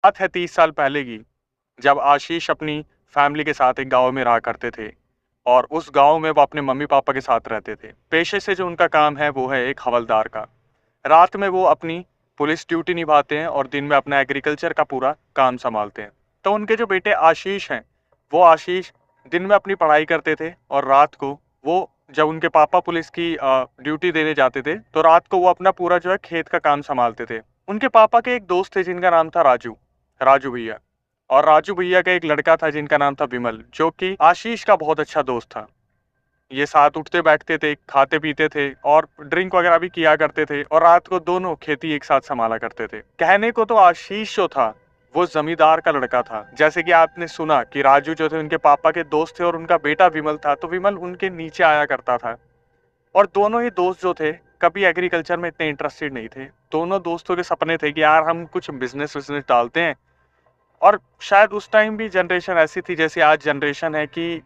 बात है 30 साल पहले की, जब आशीष अपनी फैमिली के साथ एक गाँव में रहा करते थे और उस गाँव में वो अपने मम्मी-पापा के साथ रहते थे। पेशे से जो उनका काम है वो है एक हवलदार का। रात में वो अपनी पुलिस ड्यूटी निभाते हैं और दिन में अपना एग्रीकल्चर का पूरा काम सँभालते हैं। तो उनके जो बेटे आशीष हैं, वो आशीष दिन में अपनी पढ़ाई करते थे और रात को वो जब उनके पापा पुलिस की ड्यूटी देने जाते थे, तो रात को वो अपना पूरा जो है खेत का काम सँभालते थे। उनके पापा के एक दोस्त थे जिनका नाम था राजू, राजू भैया। और राजू भैया का एक लड़का था जिनका नाम था विमल, जो कि आशीष का बहुत अच्छा दोस्त था। ये साथ उठते-बैठते थे, खाते-पीते थे और ड्रिंक वगैरह भी किया करते थे और रात को दोनों खेती एक साथ सँभाला करते थे। कहने को तो आशीष जो था, वो ज़मींदार का लड़का था। जैसे कि आपने सुना कि राजू जो थे उनके पापा के दोस्त थे और उनका बेटा विमल था, तो विमल उनके नीचे आया करता था। और दोनों ही दोस्त जो थे, कभी एग्रीकल्चर में इतने इंटरेस्टेड नहीं थे। दोनों दोस्तों के सपने थे कि यार हम कुछ बिज़नेस-विज़नेस डालते हैं। और शायद उस टाइम भी जनरेशन ऐसी थी जैसे आज जनरेशन है कि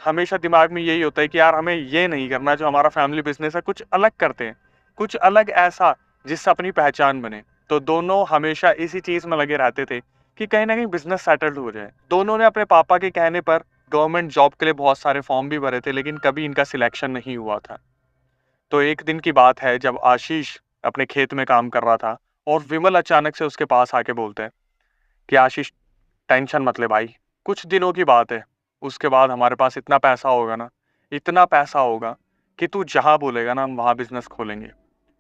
हमेशा दिमाग में यही होता है कि यार हमें ये नहीं करना जो हमारा फैमिली बिजनेस है, कुछ अलग करते हैं, कुछ अलग ऐसा जिससे अपनी पहचान बने। तो दोनों हमेशा इसी चीज़ में लगे रहते थे कि कहीं ना कहीं बिजनेस सेटल्ड हो जाए। दोनों ने अपने पापा के कहने पर गवर्नमेंट जॉब के लिए बहुत सारे फॉर्म भी भरे थे, लेकिन कभी इनका सिलेक्शन नहीं हुआ था। तो एक दिन की बात है जब आशीष अपने खेत में काम कर रहा था और विमल अचानक से उसके पास आके बोलते हैं कि आशीष, टेंशन मत ले भाई, कुछ दिनों की बात है। उसके बाद हमारे पास इतना पैसा होगा ना, इतना पैसा होगा कि तू जहाँ बोलेगा ना हम वहाँ बिज़नेस खोलेंगे।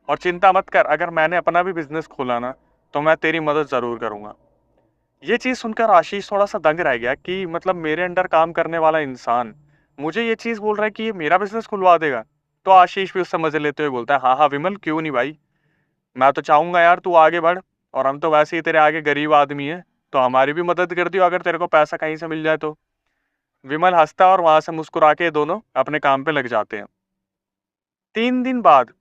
और चिंता मत कर, अगर मैंने अपना भी बिज़नेस खोला ना, तो मैं तेरी मदद ज़रूर करूँगा। ये चीज़ सुनकर आशीष थोड़ा-सा दंग रह गया कि मतलब मेरे अंडर काम करने वाला इंसान, मुझे ये चीज़ बोल रहा है कि ये मेरा बिज़नेस खुलवा देगा। तो आशीष भी उससे मज़े लेते हुए बोलता है, "हाँ, हाँ विमल, क्यों नहीं भाई? मैं तो चाहूँगा यार तू आगे बढ़, और हम तो वैसे ही तेरे आगे गरीब आदमी हैं, तो हमारी भी मदद कर दियो अगर तेरे को पैसा कहीं से मिल जाए तो।" विमल हँसता है और वहाँ से मुस्कुरा के दोनों अपने काम पे लग जाते हैं। 3 दिन बाद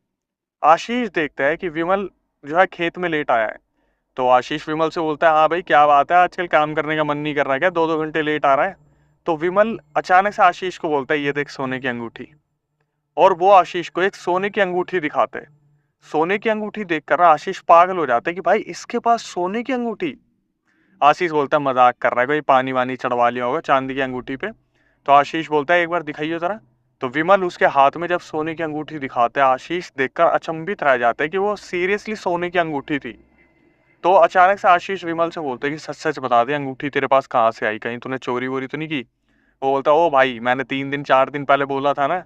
आशीष देखता है कि विमल जो है खेत में लेट आया है। तो आशीष विमल से बोलता है, "हाँ भाई, क्या बात है, आजकल काम करने का मन नहीं कर रहा है क्या? 2-2 घंटे लेट आ रहा है?" तो विमल अचानक से आशीष को बोलता है, "ये देख सोने की अंगूठी।" और वो आशीष को एक सोने की अंगूठी दिखाता है। सोने की अंगूठी देखकर आशीष पागल हो जाता है कि भाई इसके पास सोने की अंगूठी। आशीष बोलता है मजाक कर रहा है, कोई पानी वानी चढ़वा लिया होगा चांदी की अंगूठी पे। तो आशीष बोलता है एक बार दिखाइए जरा। तो विमल उसके हाथ में जब सोने की अंगूठी दिखाता है, आशीष देखकर अचंभित रह जाता है कि वो सीरियसली सोने की अंगूठी थी। तो अचानक से आशीष विमल से बोलते हैं कि सच सच बता दे, अंगूठी तेरे पास कहाँ से आई, कहीं तूने चोरी वोरी तो नहीं की? वो बोलता है, ओ भाई, मैंने 3 दिन 4 दिन पहले बोला था ना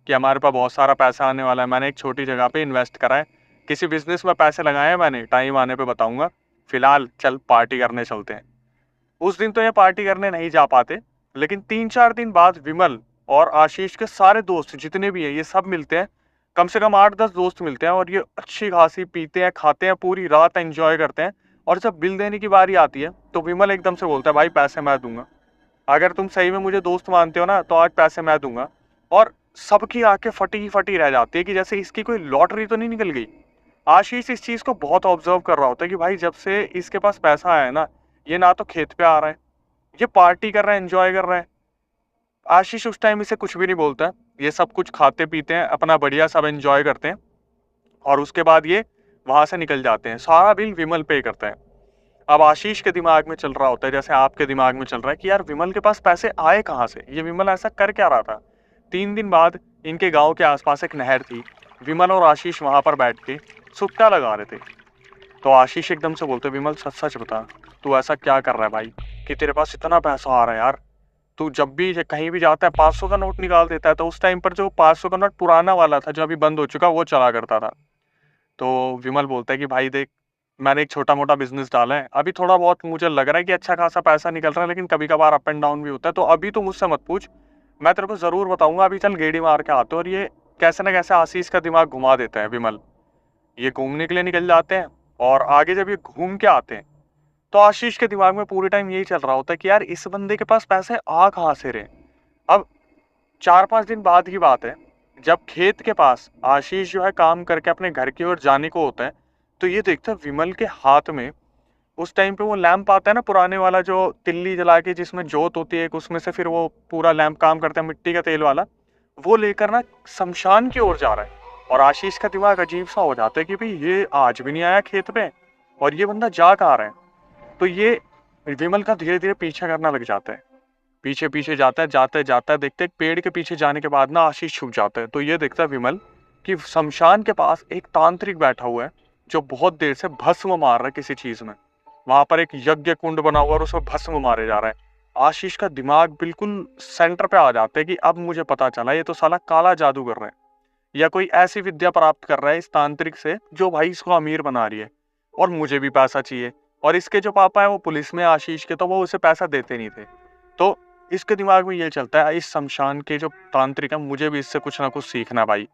कि हमारे पास बहुत सारा पैसा आने वाला है, मैंने एक छोटी जगह पे इन्वेस्ट करा है, किसी बिजनेस में पैसे लगाए हैं मैंने, टाइम आने पे बताऊंगा, फिलहाल चल पार्टी करने चलते हैं। उस दिन तो ये पार्टी करने नहीं जा पाते, लेकिन 3-4 दिन बाद विमल और आशीष के सारे दोस्त जितने भी हैं ये सब मिलते हैं। कम से कम 8-10 दोस्त मिलते हैं और ये अच्छी खासी पीते हैं, खाते हैं, पूरी रात एंजॉय करते हैं। और जब बिल देने की बारी आती है तो विमल एकदम से बोलता है, भाई पैसे मैं दूंगा, अगर तुम सही में मुझे दोस्त मानते हो ना तो आज पैसे मैं दूंगा। और सबकी आंखें फटी ही फटी रह जाती है कि जैसे इसकी कोई लॉटरी तो नहीं निकल गई। आशीष इस चीज को बहुत ऑब्जर्व कर रहा होता है कि भाई जब से इसके पास पैसा आया है ना, ये ना तो खेत पे आ रहा है, ये पार्टी कर रहा है, एंजॉय कर रहा है। आशीष उस टाइम इसे कुछ भी नहीं बोलता है। ये सब कुछ खाते पीते हैं, अपना बढ़िया सब एंजॉय करते हैं और उसके बाद ये वहां से निकल जाते हैं। सारा बिल विमल पे करता है। अब आशीष के दिमाग में चल रहा होता है जैसे आपके दिमाग में चल रहा है कि यार विमल के पास पैसे आए कहाँ से, ये विमल ऐसा कर क्या रहा था। 3 दिन बाद इनके गांव के आसपास एक नहर थी। विमल और आशीष वहां पर बैठ के सुट्टा लगा रहे थे। तो आशीष एकदम से बोलते, विमल सच सच बता, तू ऐसा क्या कर रहा है भाई कि तेरे पास इतना पैसा आ रहा है यार। तू जब भी कहीं भी जाता है 500 का नोट निकाल देता है। तो उस टाइम पर जो 500 का नोट पुराना वाला था जो अभी बंद हो चुका, वो चला करता था। तो विमल बोलता है कि भाई देख, मैंने एक छोटा मोटा बिजनेस डाला है, अभी थोड़ा बहुत मुझे लग रहा है कि अच्छा खासा पैसा निकल रहा है, लेकिन कभी कभार अप एंड डाउन भी होता है। तो अभी तो मुझसे मत पूछ, मैं तेरे को जरूर बताऊंगा, अभी चल गेड़ी मार के आते। और ये कैसे ना कैसे आशीष का दिमाग घुमा देता है विमल। ये घूमने के लिए निकल जाते हैं और आगे जब ये घूम के आते हैं तो आशीष के दिमाग में पूरे टाइम यही चल रहा होता है कि यार इस बंदे के पास पैसे आ कहाँ से रहे। अब 4-5 दिन बाद की बात है, जब खेत के पास आशीष जो है काम करके अपने घर की ओर जाने को होता है, तो ये देखता है विमल के हाथ में उस टाइम पे वो लैंप आता है ना पुराने वाला, जो तिल्ली जला के जिसमें जोत होती है एक, उसमें से फिर वो पूरा लैंप काम करता है, मिट्टी का तेल वाला, वो लेकर ना शमशान की ओर जा रहा है। और आशीष का दिमाग अजीब सा हो जाता है कि भाई ये आज भी नहीं आया खेत पे और ये बंदा जा कहाँ रहा है। तो ये विमल का धीरे धीरे पीछा करना लग जाता है, पीछे पीछे जाता है, जाता है, देखते एक पेड़ के पीछे जाने के बाद ना आशीष छुप जाता है। तो ये देखता है विमल कि शमशान के पास एक तांत्रिक बैठा हुआ है जो बहुत देर से भस्म मार रहा है किसी चीज में। वहां पर एक यज्ञ कुंड बना हुआ है और उसमें भस्म मारे जा रहा है। आशीष का दिमाग बिल्कुल सेंटर पे आ जाता है कि अब मुझे पता चला ये तो साला काला जादू कर रहा है, या कोई ऐसी विद्या प्राप्त कर रहा है इस तांत्रिक से जो भाई इसको अमीर बना रही है, और मुझे भी पैसा चाहिए। और इसके जो पापा है वो पुलिस में आशीष के, तो वो उसे पैसा देते नहीं थे। तो इसके दिमाग में ये चलता है इस शमशान के जो तांत्रिक है मुझे भी इससे कुछ ना कुछ सीखना भाई।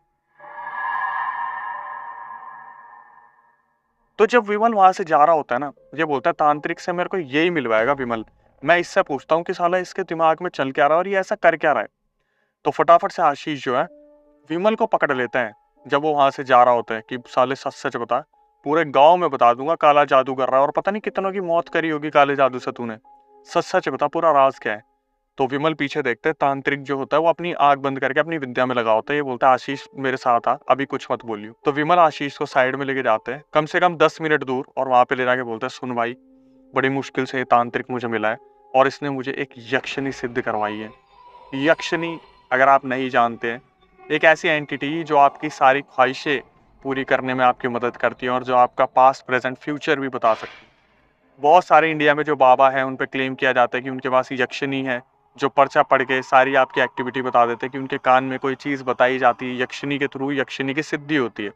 तो जब विमल वहां से जा रहा होता है ना, ये बोलता है तांत्रिक से मेरे को यही मिलवाएगा विमल। मैं इससे पूछता हूँ कि साला इसके दिमाग में चल क्या रहा है और ये ऐसा कर क्या रहा है। तो फटाफट से आशीष जो है विमल को पकड़ लेता है जब वो वहां से जा रहा होता है कि साले सच सच बता, पूरे गांव में बता दूंगा काला जादू कर रहा है और पता नहीं कितनों की मौत करी होगी काले जादू से तूने, सच सच बता पूरा राज क्या है। तो विमल पीछे देखते हैं, तांत्रिक जो होता है वो अपनी आंख बंद करके अपनी विद्या में लगा होता है। ये बोलता है आशीष मेरे साथ आ, अभी कुछ मत बोलियो। तो विमल आशीष को साइड में लेके जाते हैं कम से कम 10 मिनट दूर, और वहां पे ले जाके बोलते हैं सुन भाई, बड़ी मुश्किल से ये तांत्रिक मुझे मिला है और इसने मुझे एक यक्षिणी सिद्ध करवाई है। यक्षिणी अगर आप नहीं जानते हैं, एक ऐसी एंटिटी जो आपकी सारी ख्वाहिशें पूरी करने में आपकी मदद करती है और जो आपका पास्ट प्रेजेंट फ्यूचर भी बता सकती है। बहुत सारे इंडिया में जो बाबा हैं उन पे क्लेम किया जाता है कि उनके पास यक्षिणी है जो पर्चा पढ़ के सारी आपकी एक्टिविटी बता देते हैं, कि उनके कान में कोई चीज बताई जाती है यक्षिणी के थ्रू, यक्षिणी की सिद्धि होती है।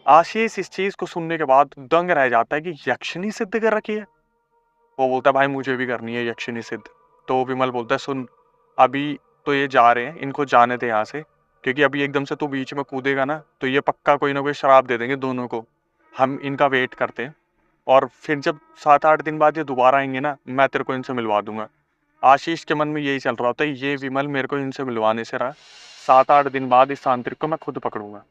आशीष इस चीज को सुनने के बाद दंग रह जाता है कि यक्षिणी सिद्ध कर रखी है। वो बोलता है भाई मुझे भी करनी है यक्षिणी सिद्ध। तो विमल बोलता है सुन, अभी तो ये जा रहे हैं, इनको जाने दे यहाँ से, क्योंकि अभी एकदम से तू बीच में कूदेगा ना तो ये पक्का कोई ना कोई शराब दे देंगे दोनों को। हम इनका वेट करते हैं और फिर जब 7-8 दिन बाद ये दोबारा आएंगे ना मैं तेरे को इनसे मिलवा दूंगा। आशीष के मन में यही चल रहा होता है, ये विमल मेरे को इनसे मिलवाने से रहा, 7-8 दिन बाद इस तांत्रिक को मैं खुद पकड़ूंगा।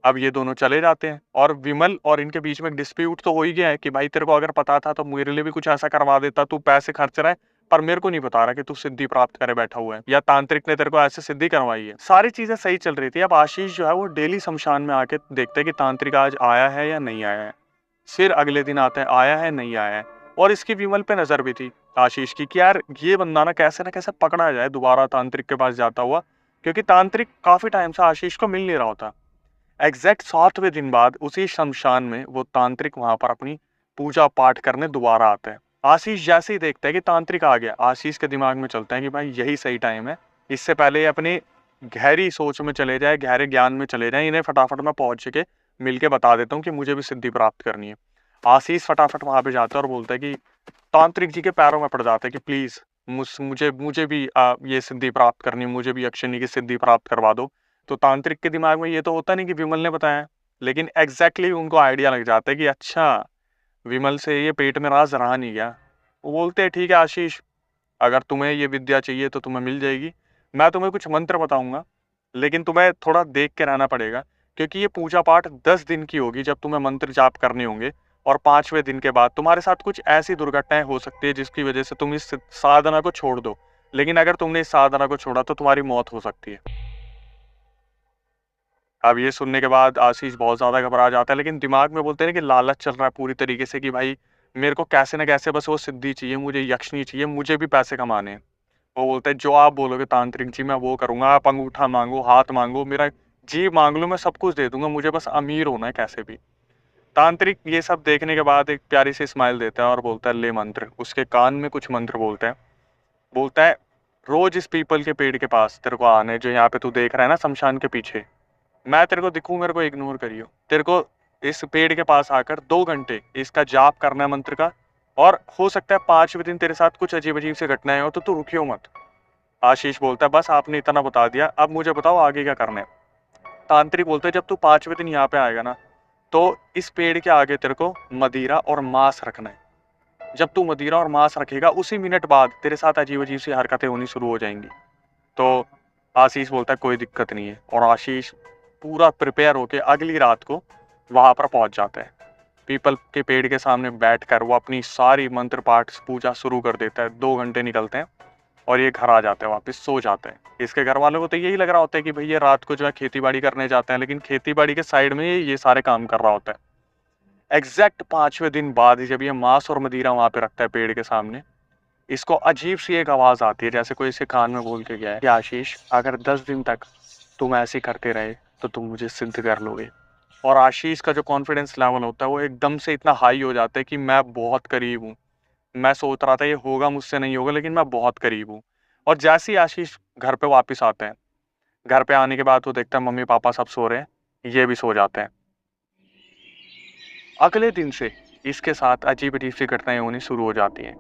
अब ये दोनों चले जाते हैं और विमल और इनके बीच में डिस्प्यूट तो हो ही गया है कि भाई तेरे को अगर पता था तो मेरे लिए भी कुछ ऐसा करवा देता, तू पैसे खर्च रहा है पर मेरे को नहीं बता रहा कि तू सिद्धि प्राप्त करे बैठा हुआ है, या तांत्रिक ने तेरे को ऐसे सिद्धि करवाई है। सारी चीजें सही चल रही थी। अब आशीष जो है वो डेली शमशान में आके देखते हैं कि तांत्रिक आज आया है या नहीं आया है। फिर अगले दिन आता है, आया है नहीं आया है। और इसकी विमल पे नजर भी थी आशीष की कि यार ये बंदा ना कैसे पकड़ा जाए दोबारा तांत्रिक के पास जाता हुआ, क्योंकि तांत्रिक काफी टाइम से आशीष को मिल नहीं रहा होता। एग्जैक्ट 7वें दिन बाद उसी शमशान में वो तांत्रिक वहां पर अपनी पूजा पाठ करने दोबारा आता है। आशीष जैसे ही देखता है कि तांत्रिक आ गया, आशीष के दिमाग में चलता है कि भाई यही सही टाइम है, इससे पहले ये अपनी गहरी सोच में चले जाए, गहरे ज्ञान में चले जाए, इन्हें फटाफट मैं पहुंच के मिलके बता देता हूँ कि मुझे भी सिद्धि प्राप्त करनी है। आशीष फटाफट वहां पे जाता है और बोलता है कि तांत्रिक जी के पैरों में पड़ जाता है कि प्लीज मुझे मुझे भी ये सिद्धि प्राप्त करनी है, मुझे भी यक्षिणी की सिद्धि प्राप्त करवा दो। तो तांत्रिक के दिमाग में ये तो होता नहीं कि विमल ने बताया, लेकिन एग्जैक्टली उनको आइडिया लग जाता है कि अच्छा विमल से ये पेट में राज रहा नहीं गया। वो बोलते हैं ठीक है आशीष, अगर तुम्हें ये विद्या चाहिए तो तुम्हें मिल जाएगी। मैं तुम्हें कुछ मंत्र बताऊंगा लेकिन तुम्हें थोड़ा देख के रहना पड़ेगा, क्योंकि ये पूजा पाठ 10 दिन की होगी जब तुम्हें मंत्र जाप करने होंगे, और 5वें दिन के बाद तुम्हारे साथ कुछ ऐसी दुर्घटनाएं हो सकती है जिसकी वजह से तुम इस साधना को छोड़ दो, लेकिन अगर तुमने इस साधना को छोड़ा तो तुम्हारी मौत हो सकती है। अब ये सुनने के बाद आशीष बहुत ज्यादा घबरा जाता है, लेकिन दिमाग में बोलते हैं कि लालच चल रहा है पूरी तरीके से कि भाई मेरे को कैसे ना कैसे बस वो सिद्धि चाहिए, मुझे यक्षिणी चाहिए, मुझे भी पैसे कमाने हैं। वो बोलते हैं जो आप बोलोगे तांत्रिक जी मैं वो करूंगा, आप अंगूठा मांगो, हाथ मांगो, मेरा जी मांग लो, मैं सब कुछ दे दूंगा, मुझे बस अमीर होना है कैसे भी। तांत्रिक ये सब देखने के बाद एक प्यारी सी स्माइल देता है और बोलता है ले मंत्र। उसके कान में कुछ मंत्र बोलता है रोज इस पीपल के पेड़ के पास तेरे को आने, जो यहाँ पे तू देख रहा है ना शमशान के पीछे, मैं तेरे को दिखूं मेरे को इग्नोर करियो, तेरे को इस पेड़ के पास आकर 2 घंटे इसका जाप करना है मंत्र का, और हो सकता है 5वें दिन तेरे साथ कुछ अजीब अजीब से घटनाएं हो तो तू रुकियो मत। आशीष बोलता है बस आपने इतना बता दिया, अब मुझे बताओ आगे क्या करना है। तांत्रिक बोलते है जब तू 5वें दिन यहाँ पे आएगा ना तो इस पेड़ के आगे तेरे को मदिरा और मांस रखना है। जब तू मदिरा और मांस रखेगा उसी मिनट बाद तेरे साथ अजीब अजीब सी हरकतें होनी शुरू हो जाएंगी। तो आशीष बोलता है कोई दिक्कत नहीं है, और आशीष पूरा प्रिपेयर होके अगली रात को वहां पर पहुंच जाता है। पीपल के पेड़ के सामने बैठकर वो अपनी सारी मंत्र पाठ पूजा शुरू कर देता है। 2 घंटे निकलते हैं और ये घर आ जाते हैं, वापस सो जाते हैं। इसके घर वालों को तो यही लग रहा होता है कि भाई ये रात को जो है खेती बाड़ी करने जाते हैं, लेकिन खेती बाड़ी के साइड में ये सारे काम कर रहा होता है। एग्जैक्ट 5वें दिन बाद जब ये मांस और मदिरा वहां पे रखता है पेड़ के सामने, इसको अजीब सी एक आवाज आती है, जैसे कोई इसके कान में बोल के गया है कि आशीष, अगर 10 दिन तक तुम ऐसे करते रहे तो तुम मुझे सिद्ध कर लोगे। और आशीष का जो कॉन्फिडेंस लेवल होता है वो एकदम से इतना हाई हो जाता है कि मैं बहुत करीब हूँ। मैं सोच रहा था ये होगा, मुझसे नहीं होगा, लेकिन मैं बहुत करीब हूँ। और जैसे ही आशीष घर पे वापस आते हैं, घर पे आने के बाद वो देखता है मम्मी पापा सब सो रहे हैं, ये भी सो जाते हैं। अगले दिन से इसके साथ अजीब अजीब सी घटनाएं होनी शुरू हो जाती हैं।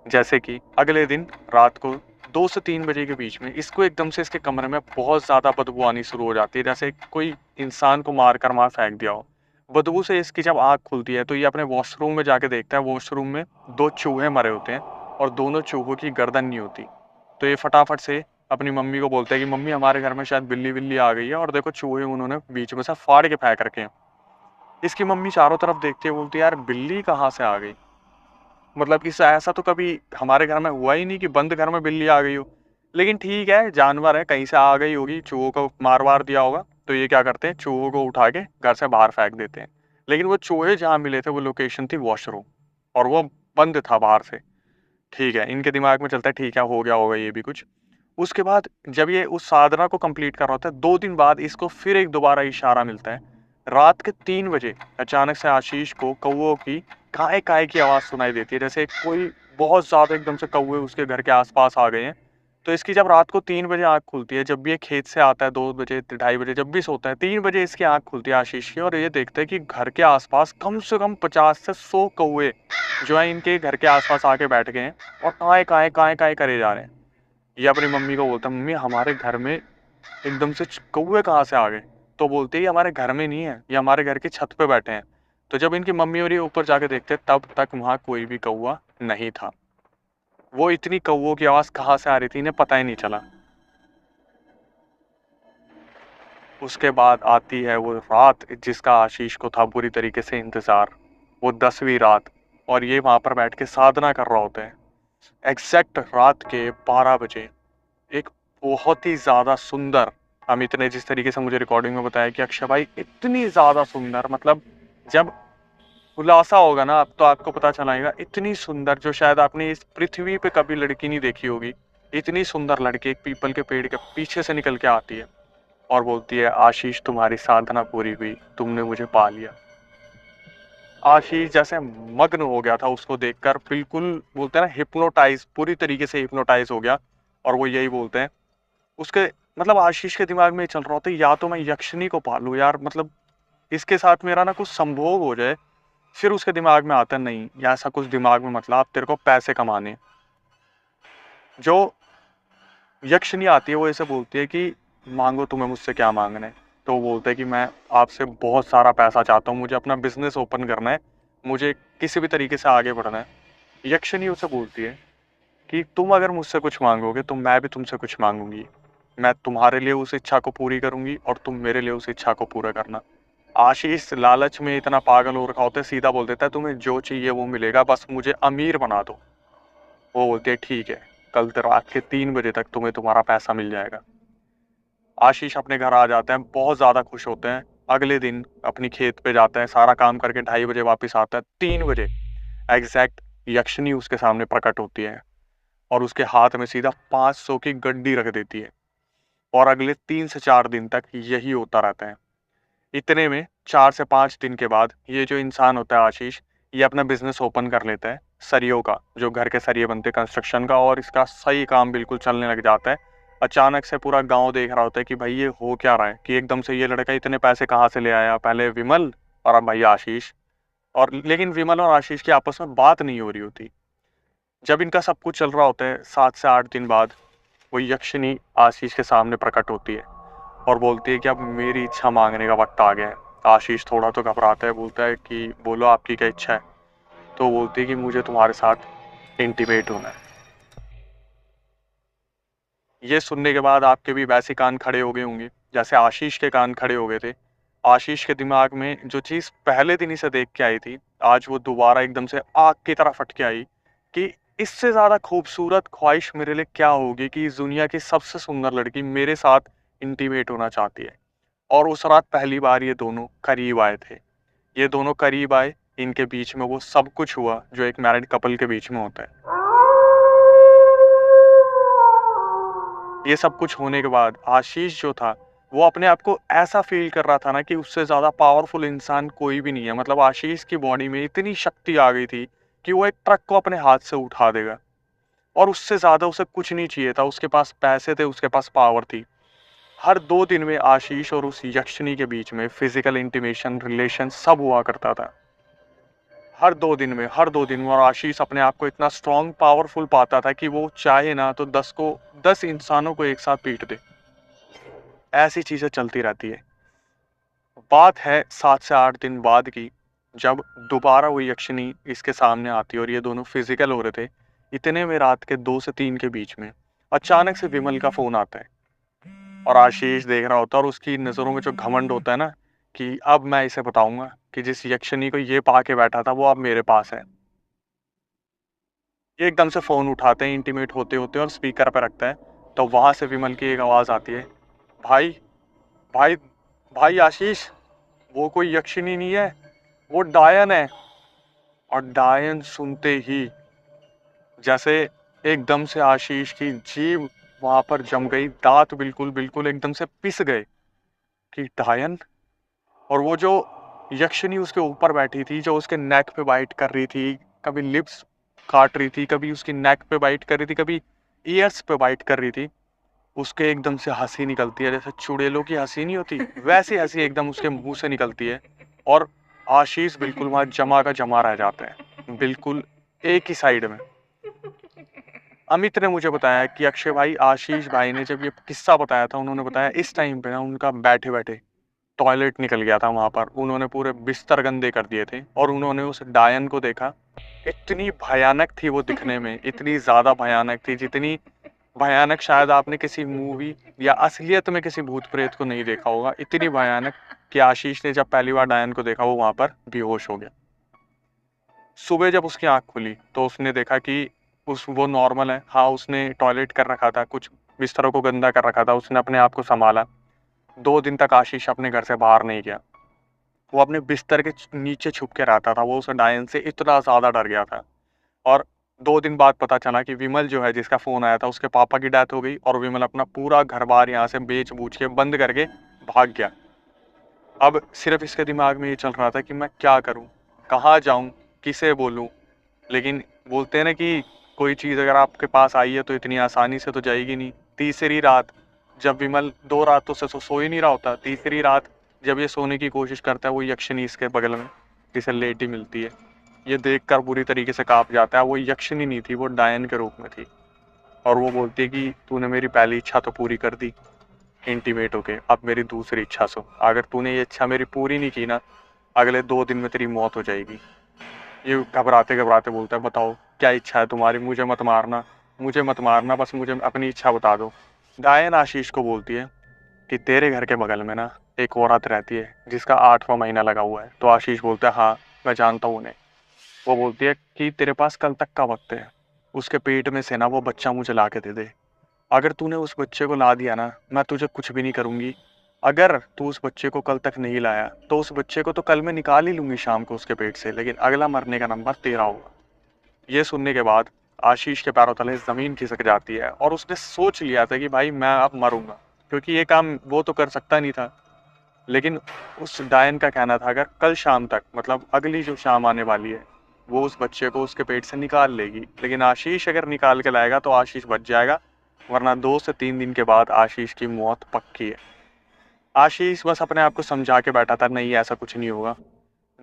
जैसे कि अगले दिन रात को 2 से 3 बजे के बीच में इसको एकदम से इसके कमरे में बहुत ज़्यादा बदबू आनी शुरू हो जाती है, जैसे कोई इंसान को मार कर वहाँ फेंक दिया हो। बदबू से इसकी जब आँख खुलती है तो ये अपने वॉशरूम में जाके देखता है, वॉशरूम में 2 चूहे मरे होते हैं और दोनों चूहों की गर्दन नहीं होती। तो ये फटाफट से अपनी मम्मी को बोलता है कि मम्मी, हमारे घर में शायद बिल्ली बिल्ली आ गई है और देखो चूहे उन्होंने बीच में से फाड़ के फेंक रखे हैं। इसकी मम्मी चारों तरफ देखती है, बोलती है यार बिल्ली कहाँ से आ गई, मतलब इस ऐसा तो कभी हमारे घर में हुआ ही नहीं कि बंद घर में बिल्ली आ गई हो। लेकिन ठीक है, जानवर है, कहीं से आ गई होगी, चूहों को मार वार दिया होगा। तो ये क्या करते हैं, चूहों को उठा के घर से बाहर फेंक देते हैं। लेकिन वो चूहे जहाँ मिले थे वो लोकेशन थी वॉशरूम, और वो बंद था बाहर से। ठीक है, इनके दिमाग में चलता है ठीक है, हो गया होगा ये भी कुछ। उसके बाद जब ये उस साधना को कंप्लीट कर रहा होता है, 2 दिन बाद इसको फिर एक दोबारा इशारा मिलता है। रात के 3 बजे अचानक से आशीष को कौवों की काय काय की आवाज़ सुनाई देती है, जैसे कोई बहुत ज़्यादा एकदम से कौवे उसके घर के आसपास आ गए हैं। तो इसकी जब रात को 3 बजे आँख खुलती है, जब भी ये खेत से आता है 2 बजे, 2:30 बजे, जब भी सोता है, 3 बजे इसकी आँख खुलती है आशीष की, और ये देखता है कि घर के आसपास कम से कम 50 से 100 कौवे जो है इनके घर के आसपास आके बैठ गए हैं और काय काय करे जा रहे हैं। ये अपनी मम्मी को बोलता है, मम्मी हमारे घर में एकदम से कौवे कहाँ से आ गए? तो बोलते ही हमारे घर में नहीं है, ये हमारे घर की छत पे बैठे हैं। तो जब इनकी मम्मी और ये ऊपर जाके देखते तब तक वहाँ कोई भी कौवा नहीं था। वो इतनी कौवों की आवाज़ कहाँ से आ रही थी इन्हें पता ही नहीं चला। उसके बाद आती है वो रात जिसका आशीष को था बुरी तरीके से इंतज़ार, वो 10वीं रात, और ये वहाँ पर बैठ के साधना कर रहा होता है। एग्जैक्ट रात के 12 बजे एक बहुत ही ज़्यादा सुंदर, अमित ने जिस तरीके से मुझे रिकॉर्डिंग में बताया कि अक्षय भाई इतनी ज़्यादा सुंदर, मतलब जब खुलासा होगा ना अब तो आपको पता चलाएगा, इतनी सुंदर जो शायद आपने इस पृथ्वी पे कभी लड़की नहीं देखी होगी। इतनी सुंदर लड़की एक पीपल के पेड़ के पीछे से निकल के आती है और बोलती है, आशीष तुम्हारी साधना पूरी हुई, तुमने मुझे पा लिया। आशीष जैसे मग्न हो गया था उसको देखकर, बिल्कुल बोलते हैं ना हिप्नोटाइज, पूरी तरीके से हिप्नोटाइज हो गया। और वो यही बोलते हैं उसके, मतलब आशीष के दिमाग में चल रहा होता है या तो मैं यक्षिणी को पालूं यार, मतलब इसके साथ मेरा ना कुछ संभोग हो जाए। फिर उसके दिमाग में आता है नहीं, या ऐसा कुछ दिमाग में मतलब तेरे को पैसे कमाने। जो यक्षिणी आती है वो ऐसे बोलती है कि मांगो, तुम्हें मुझसे क्या मांगना है। तो वो बोलता है कि मैं आपसे बहुत सारा पैसा चाहता हूँ, मुझे अपना बिजनेस ओपन करना है, मुझे किसी भी तरीके से आगे बढ़ना है। यक्षिणी उसे बोलती है कि तुम अगर मुझसे कुछ मांगोगे तो मैं भी तुमसे कुछ मांगूंगी, मैं तुम्हारे लिए उस इच्छा को पूरी करूंगी और तुम मेरे लिए उस इच्छा को पूरा करना। आशीष लालच में इतना पागल हो रखा होता है, सीधा बोल देता है तुम्हें जो चाहिए वो मिलेगा, बस मुझे अमीर बना दो। वो बोलते है ठीक है, कल रात के 3 बजे तक तुम्हें तुम्हारा पैसा मिल जाएगा। आशीष अपने घर आ जाते हैं, बहुत ज़्यादा खुश होते हैं। अगले दिन अपनी खेत पे जाते हैं, सारा काम करके 2:30 बजे वापस आता है। 3 बजे एग्जैक्ट यक्षिणी उसके सामने प्रकट होती है और उसके हाथ में सीधा 500 की गड्डी रख देती है। और अगले 3 से 4 दिन तक यही होता रहता है। इतने में 4 से 5 दिन के बाद ये जो इंसान होता है आशीष, ये अपना बिजनेस ओपन कर लेता है सरियों का, जो घर के सरिये बनते हैं कंस्ट्रक्शन का, और इसका सही काम बिल्कुल चलने लग जाता है। अचानक से पूरा गांव देख रहा होता है कि भाई ये हो क्या रहा है, कि एकदम से ये लड़का इतने पैसे कहाँ से ले आया, पहले विमल और अब भाई आशीष। और लेकिन विमल और आशीष की आपस में बात नहीं हो रही होती। जब इनका सब कुछ चल रहा होता है, 7 से 8 दिन बाद वो यक्षिणी आशीष के सामने प्रकट होती है और बोलती है कि अब मेरी इच्छा मांगने का वक्त आ गया है। आशीष थोड़ा तो घबराता है, बोलता है कि बोलो आपकी क्या इच्छा है। तो बोलती है कि मुझे तुम्हारे साथ इंटीमेट होना है। ये सुनने के बाद आपके भी वैसे कान खड़े हो गए होंगे जैसे आशीष के कान खड़े हो गए थे। आशीष के दिमाग में जो चीज़ पहले दिन ही से देख के आई थी, आज वो दोबारा एकदम से आग की तरह फट के आई कि इससे ज़्यादा खूबसूरत ख्वाहिश मेरे लिए क्या होगी कि इस दुनिया की सबसे सुंदर लड़की मेरे साथ इंटीमेट होना चाहती है। और उस रात पहली बार ये दोनों करीब आए थे। ये दोनों करीब आए, इनके बीच में वो सब कुछ हुआ जो एक मैरिड कपल के बीच में होता है। ये सब कुछ होने के बाद आशीष जो था, वो अपने आप को ऐसा फ़ील कर रहा था ना कि उससे ज़्यादा पावरफुल इंसान कोई भी नहीं है। मतलब आशीष की बॉडी में इतनी शक्ति आ गई थी कि वो एक ट्रक को अपने हाथ से उठा देगा। और उससे ज़्यादा उसे कुछ नहीं चाहिए था। उसके पास पैसे थे, उसके पास पावर थी। हर 2 दिन में आशीष और उस यक्षिणी के बीच में फ़िज़िकल इंटिमेशन, रिलेशन सब हुआ करता था। हर 2 दिन में और आशीष अपने आप को इतना स्ट्रॉन्ग, पावरफुल पाता था कि वो चाहे ना तो 10 इंसानों को एक साथ पीट दे। ऐसी चीज़ें चलती रहती है। बात है 7 से 8 दिन बाद की, जब दोबारा वो यक्षिणी इसके सामने आती है और ये दोनों फिजिकल हो रहे थे। इतने में रात के 2 से 3 के बीच में अचानक से विमल का फ़ोन आता है और आशीष देख रहा होता है और उसकी नज़रों में जो घमंड होता है ना कि अब मैं इसे बताऊंगा कि जिस यक्षिणी को ये पा के बैठा था वो अब मेरे पास है। ये एकदम से फ़ोन उठाते हैं इंटीमेट होते-होते और स्पीकर पे रखता है। तो वहाँ से विमल की एक आवाज़ आती है, भाई, भाई, भाई आशीष, वो कोई यक्षिणी नहीं है, वो डायन है। और डायन सुनते ही जैसे एकदम से आशीष की जीभ वहां पर जम गई, दांत बिल्कुल बिल्कुल एकदम से पिस गए कि डायन। और वो जो यक्षिणी उसके ऊपर बैठी थी, जो उसके नेक पे बाइट कर रही थी, कभी लिप्स काट रही थी, कभी उसकी नेक पे बाइट कर रही थी, कभी ईयर्स पे बाइट कर रही थी, उसके एकदम से हंसी निकलती है। जैसे चुड़ैलों की हंसी नहीं होती, वैसी हंसी एकदम उसके मुंह से निकलती है। और आशीष बिल्कुल वहां जमा का जमा रह जाता है, बिल्कुल एक ही साइड में। अमित ने मुझे बताया कि अक्षय भाई, आशीष भाई ने जब ये किस्सा बताया था, उन्होंने बताया इस टाइम पे ना उनका बैठे बैठे टॉयलेट निकल गया था वहां पर। उन्होंने पूरे बिस्तर गंदे कर दिए थे और उन्होंने उस डायन को देखा। इतनी भयानक थी वो दिखने में, इतनी ज्यादा भयानक थी जितनी भयानक शायद आपने किसी मूवी या असलियत में किसी भूत प्रेत को नहीं देखा होगा। इतनी भयानक कि आशीष ने जब पहली बार डायन को देखा वो वहां पर बेहोश हो गया। सुबह जब उसकी आंख खुली तो उसने देखा कि वो नॉर्मल है। हाँ, उसने टॉयलेट कर रखा था, कुछ बिस्तरों को गंदा कर रखा था, उसने अपने आप को संभाला। 2 दिन तक आशीष अपने घर से बाहर नहीं गया। वो अपने बिस्तर के नीचे छुप के रहता था। वो उस डायन से इतना ज़्यादा डर गया था। और 2 दिन बाद पता चला कि विमल जो है, जिसका फ़ोन आया था, उसके पापा की डेथ हो गई और विमल अपना पूरा घर-बार यहाँ से बेच-बूच के बंद करके भाग गया। अब सिर्फ़ इसके दिमाग में ये चल रहा था कि मैं क्या करूँ? कहाँ जाऊँ? किसे बोलूँ? लेकिन बोलते हैं ना कि कोई चीज़ अगर आपके पास आई है तो इतनी आसानी से तो जाएगी नहीं। तीसरी रात जब विमल 2 रातों से सो ही नहीं रहा होता, तीसरी रात जब ये सोने की कोशिश करता है, वो यक्षिणी इसके बगल में जिसे लेटी मिलती है। ये देखकर बुरी तरीके से काँप जाता है। वो यक्षिणी नहीं थी, वो डायन के रूप में थी। और वो बोलती है कि तूने मेरी पहली इच्छा तो पूरी कर दी इंटीमेट होके, अब मेरी दूसरी इच्छा सुन। अगर तूने ये इच्छा मेरी पूरी नहीं की ना, अगले 2 दिन में तेरी मौत हो जाएगी। ये घबराते-घबराते बोलता है, बताओ क्या इच्छा है तुम्हारी? मुझे मत मारना, बस मुझे अपनी इच्छा बता दो। डायन आशीष को बोलती है कि तेरे घर के बगल में ना एक औरत रहती है जिसका 8वां महीना लगा हुआ है। तो आशीष बोलता है, हाँ, मैं जानता हूँ उन्हें। वो बोलती है कि तेरे पास कल तक का वक्त है, उसके पेट में से ना वो बच्चा मुझे ला के दे दे। अगर तूने उस बच्चे को ला दिया ना, मैं तुझे कुछ भी नहीं करूँगी। अगर तू उस बच्चे को कल तक नहीं लाया, तो उस बच्चे को तो कल मैं निकाल ही लूँगी शाम को उसके पेट से, लेकिन अगला मरने का नंबर तेरा होगा। ये सुनने के बाद आशीष के पैरों तले ज़मीन खिसक जाती है और उसने सोच लिया था कि भाई मैं अब मरूँगा, क्योंकि ये काम वो तो कर सकता नहीं था। लेकिन उस डायन का कहना था अगर कल शाम तक, मतलब अगली जो शाम आने वाली है, वो उस बच्चे को उसके पेट से निकाल लेगी। लेकिन आशीष अगर निकाल के लाएगा तो आशीष बच जाएगा, वरना 2 से 3 दिन के बाद आशीष की मौत पक्की है। आशीष बस अपने आप को समझा के बैठा था, नहीं ऐसा कुछ नहीं होगा,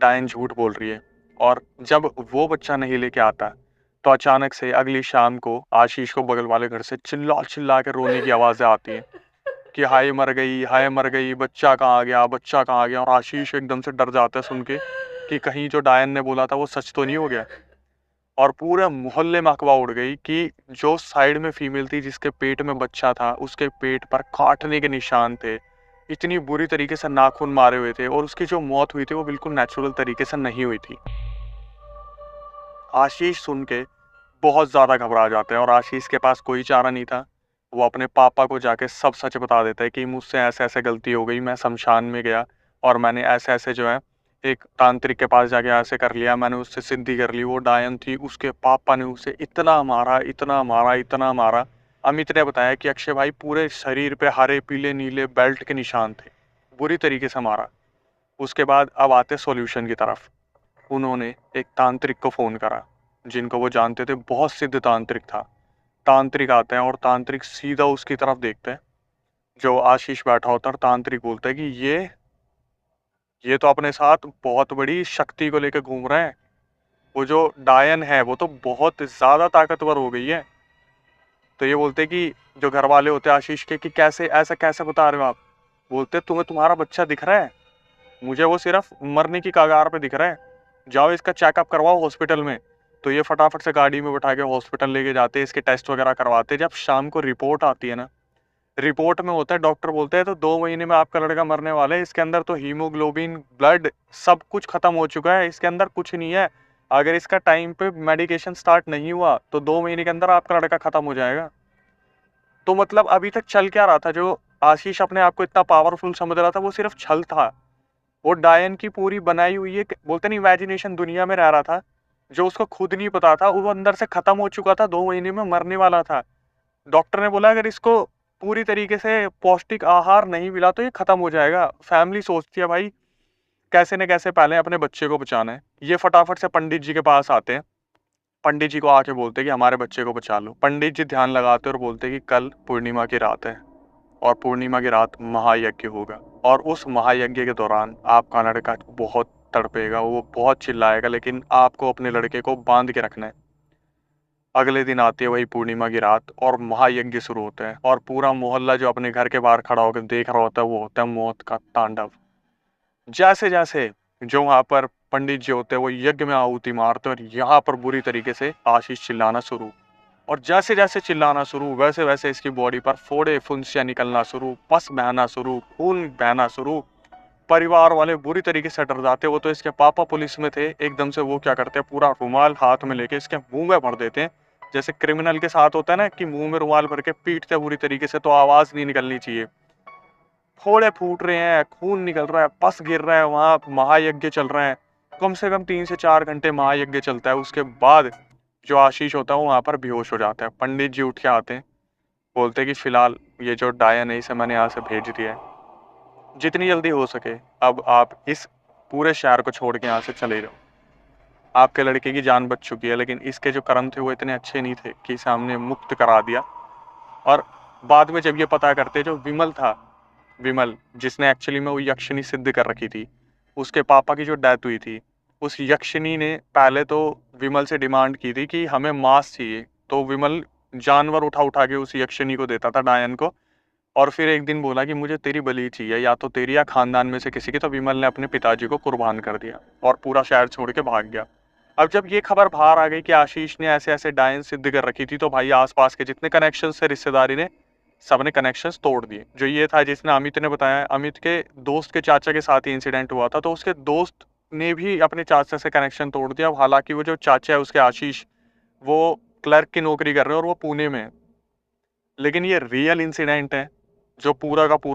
डायन झूठ बोल रही है। और जब वो बच्चा नहीं लेके आता, तो अचानक से अगली शाम को आशीष को बगल वाले घर से चिल्ला चिल्ला के रोने की आवाज़ें आती हैं कि हाय मर गई, बच्चा कहाँ आ गया, बच्चा कहाँ आ गया। और आशीष एकदम से डर जाता है सुन के कि कहीं जो डायन ने बोला था वो सच तो नहीं हो गया। और पूरे मोहल्ले में अफवाह उड़ गई कि जो साइड में फीमेल थी जिसके पेट में बच्चा था, उसके पेट पर काटने के निशान थे, इतनी बुरी तरीके से नाखून मारे हुए थे, और उसकी जो मौत हुई थी वो बिल्कुल नेचुरल तरीके से नहीं हुई थी। आशीष सुन के बहुत ज़्यादा घबरा जाते हैं और आशीष के पास कोई चारा नहीं था। वो अपने पापा को जाके सब सच बता देता है कि मुझसे ऐसे-ऐसे गलती हो गई, मैं शमशान में गया और मैंने ऐसे-ऐसे जो है एक तांत्रिक के पास जाके ऐसे कर लिया, मैंने उससे सिद्धि कर ली, वो डायन थी। उसके पापा ने उसे इतना मारा, इतना मारा, इतना मारा। अमित ने बताया कि अक्षय भाई पूरे शरीर पे हरे, पीले, नीले बेल्ट के निशान थे। बुरी तरीके से मारा। उसके बाद अब आते सॉल्यूशन की तरफ। उन्होंने एक तांत्रिक को फ़ोन करा, जिनको वो जानते थे, बहुत सिद्ध तांत्रिक था। तांत्रिक आते हैं और तांत्रिक सीधा उसकी तरफ देखते हैं, जो आशीष बैठा होता है, और तांत्रिक बोलता है कि ये तो अपने साथ बहुत बड़ी शक्ति को लेके घूम रहा है। वो जो डायन है वो तो बहुत ज़्यादा ताकतवर हो गई है। तो ये बोलते हैं कि जो घर वाले होते हैं आशीष के, कि कैसे ऐसा कैसे बता रहे हो आप? बोलते तुम्हें तुम्हारा बच्चा दिख रहा है? मुझे वो सिर्फ मरने की कगार पे दिख रहा है। जाओ इसका चेकअप करवाओ हॉस्पिटल में। तो ये फटाफट से गाड़ी में बैठा के हॉस्पिटल लेके जाते, इसके टेस्ट वगैरह करवाते। जब शाम को रिपोर्ट आती है ना, रिपोर्ट में होता है, डॉक्टर बोलते हैं तो 2 महीने में आपका लड़का मरने वाला है। इसके अंदर तो हीमोग्लोबिन, ब्लड सब कुछ खत्म हो चुका है, इसके अंदर कुछ नहीं है। अगर इसका टाइम पे मेडिकेशन स्टार्ट नहीं हुआ तो 2 महीने के अंदर आपका लड़का खत्म हो जाएगा। तो मतलब अभी तक चल क्या रहा था? जो आशीष अपने आप को इतना पावरफुल समझ रहा था, वो सिर्फ छल था। वो डायन की पूरी बनाई हुई एक, बोलते नहीं, इमेजिनेशन दुनिया में रह रहा था, जो उसको खुद नहीं पता था। वो अंदर से खत्म हो चुका था, 2 महीने में मरने वाला था। डॉक्टर ने बोला अगर इसको पूरी तरीके से पौष्टिक आहार नहीं मिला तो ये खत्म हो जाएगा। फैमिली सोचती है भाई कैसे न कैसे पहले अपने बच्चे को बचाना है। ये फटाफट से पंडित जी के पास आते हैं। पंडित जी को आके बोलते हैं कि हमारे बच्चे को बचा लो। पंडित जी ध्यान लगाते हैं और बोलते हैं कि कल पूर्णिमा की रात है और पूर्णिमा की रात महायज्ञ होगा, और उस महायज्ञ के दौरान आपका लड़का बहुत तड़पेगा, वो बहुत चिल्लाएगा, लेकिन आपको अपने लड़के को बांध के रखना है। अगले दिन आती है वही पूर्णिमा की रात और महायज्ञ शुरू होता है, और पूरा मोहल्ला जो अपने घर के बाहर खड़ा होकर देख रहा होता है, वो होता है मौत का तांडव। जैसे जैसे जो वहां पर पंडित जी होते हैं वो यज्ञ में आहुति मारते हैं, और यहाँ पर बुरी तरीके से आशीष चिल्लाना शुरू। और जैसे जैसे चिल्लाना शुरू, वैसे वैसे इसकी बॉडी पर फोड़े फुंसियां निकलना शुरू, पस बहना शुरू, खून बहना शुरू। परिवार वाले बुरी तरीके से डर जाते। वो तो इसके पापा पुलिस में थे, एकदम से वो क्या करते हैं, पूरा रुमाल हाथ में लेके इसके मुंह में भर देते हैं। जैसे क्रिमिनल के साथ होता है ना कि मुंह में रुमाल भर के पीटते हैं बुरी तरीके से, तो आवाज नहीं निकलनी चाहिए। फोड़े फूट रहे हैं, खून निकल रहा है, पस गिर रहा है, वहां महायज्ञ चल रहा है। कम से कम 3 से 4 घंटे महायज्ञ चलता है। उसके बाद जो आशीष होता है वो वहां पर बेहोश हो जाता है। पंडित जी उठ के आते हैं, बोलते हैं कि फिलहाल ये जो डायन है इसे मैंने यहाँ से भेज दिया है, जितनी जल्दी हो सके अब आप इस पूरे शहर को छोड़ के यहाँ से चले जाओ। आपके लड़के की जान बच चुकी है, लेकिन इसके जो कर्म थे वो इतने अच्छे नहीं थे कि इसे हमने मुक्त करा दिया। और बाद में जब ये पता करते, जो विमल था, विमल जिसने एक्चुअली में वो यक्षिणी सिद्ध कर रखी थी, उसके पापा की जो डेथ हुई थी, उस यक्षिणी ने पहले तो विमल से डिमांड की थी कि हमें मांस चाहिए। तो विमल जानवर उठा उठा के उस यक्षिणी को देता था, डायन को। और फिर एक दिन बोला कि मुझे तेरी बलि चाहिए, या तो तेरी या खानदान में से किसी की। तो विमल ने अपने पिताजी को कुर्बान कर दिया और पूरा शहर छोड़ के भाग गया। अब जब ये खबर बाहर आ गई कि आशीष ने ऐसे ऐसे डायन सिद्ध कर रखी थी, तो भाई आसपास के जितने कनेक्शन थे रिश्तेदारी ने, सबने कनेक्शंस तोड़ दिए। जो ये था, जिसने अमित ने बताया, अमित के दोस्त के चाचा के साथ ही इंसिडेंट हुआ था, तो उसके दोस्त ने भी अपने चाचा से कनेक्शन तोड़ दिया। हालांकि वो जो चाचा है उसके, आशीष, वो क्लर्क की नौकरी कर रहे हैं और वो पुणे में है। लेकिन ये रियल इंसिडेंट है जो पूरा का पूरा